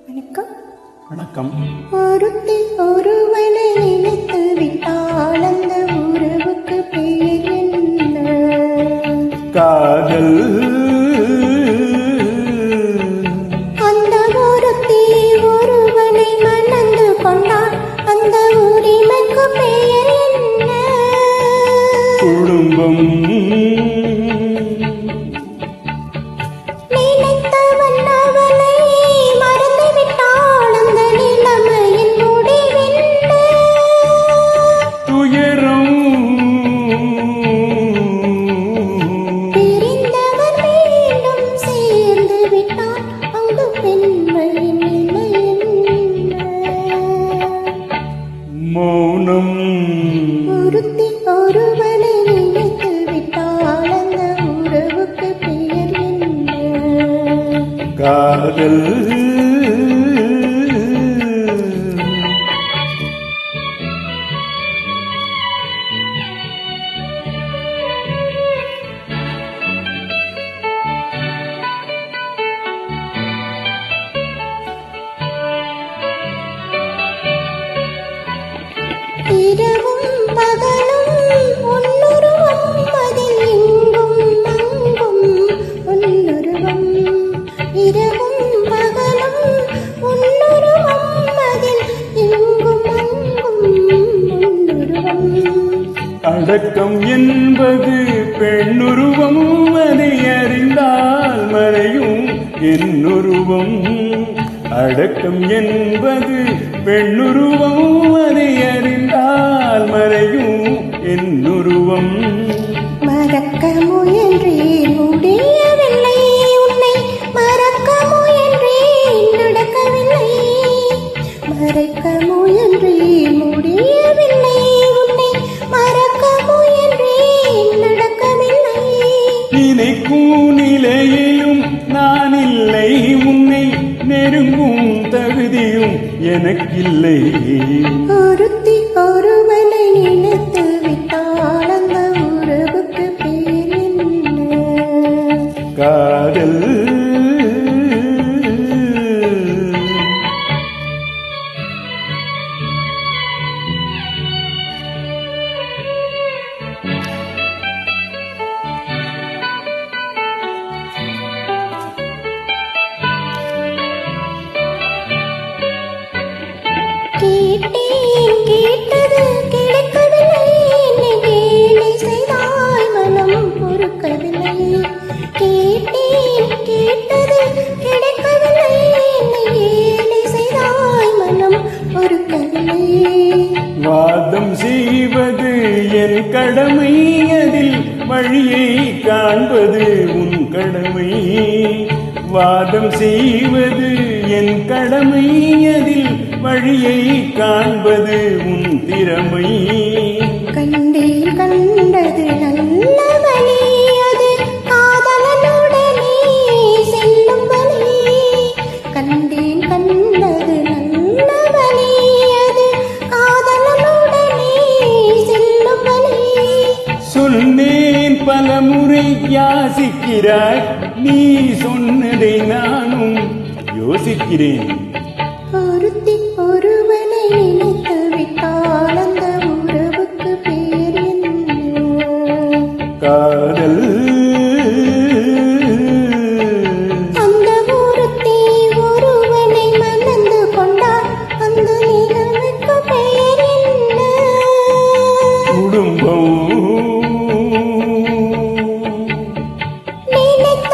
வணக்கம். வணக்கம். ஒருத்தி ஒருவனை நினைத்து விட்டால் அந்த உறவுக்கு பெயர் என்ன? காதல். அந்த ஒருத்தி ஒருவனை மணந்து கொண்டால் அந்த உரிமைக்கு பெயர் என்ன? குடும்பம். மௌனம். ஒருத்தி ஒருவனை நினைத்து விட்டால் அந்த உறவுக்கு பெயர் என்ன? காதல். இரவும் பகலும் உன்னுருவம் அதில் எங்கும் அங்கும் உன்னுருவம். இரவும் பகலும் உன்னுருவம் அதில் எங்கும் அங்கும் உன்னுருவம். அடக்கம் என்பது பெண்ணுருவம், அதை அறிந்தால் மறையும் என்னுருவம். அடக்கம் என்பது பெண்ணுருவம், அதை அறிந்தால் மறையும் என்னுருவம். மறக்க முயன்றேன் முடியவில்லை, உன்னை மறக்க முயன்றேன் நடக்கவில்லை. மறைக்க முயன்றேன் முடியவில்லை, உன்னை மறக்க முயன்றேன் நடக்கவில்லை. நினைக்கும் நிலையிலும் நான் இல்லை, உன்னை நெருங்கும் தகுதியும் எனக்கில்லை. ஒருத்தி ஒருவனை நினைத்து விட்டால் அந்த உறவுக்கு பேர் என்ன? காதல். கேட்டேன் கேட்டது கிடைக்கவில்லை, என்னை கேலி செய்தாய் மனம் பொறுக்கவில்லை. கேட்டேன் கேட்டது கிடைக்கவில்லை, என்னை கேலி செய்தாய் மனம் பொறுக்கவில்லை. வாதம் செய்வது என் கடமை, அதில் வழியை காண்பது உன் கடமை. வாதம் செய்வது என் கடமை, அதில் வழியை காண்பது உன் திறமை. கண்டேன் கண்டது நல்ல வழி, அது காதலனுடனே செல்லும் வழி. கண்டேன் கண்டது நல்ல வழி, அது காதலனுடனே செல்லும் வழி. சொன்னேன் பலமுறை யாசிக்கிறாய், நீ சொன்னதை நானும் யோசிக்கிறேன். ஒருத்தி ஒருவனை நினைத்து விட்டால் அந்த உறவுக்கு பேர் என்ன? காதல். அந்த ஒருத்தி ஒருவனை மணந்து கொண்டால் அந்த நிகழ்வுக்கு பெயர் என்ன? குடும்பம். நினைத்த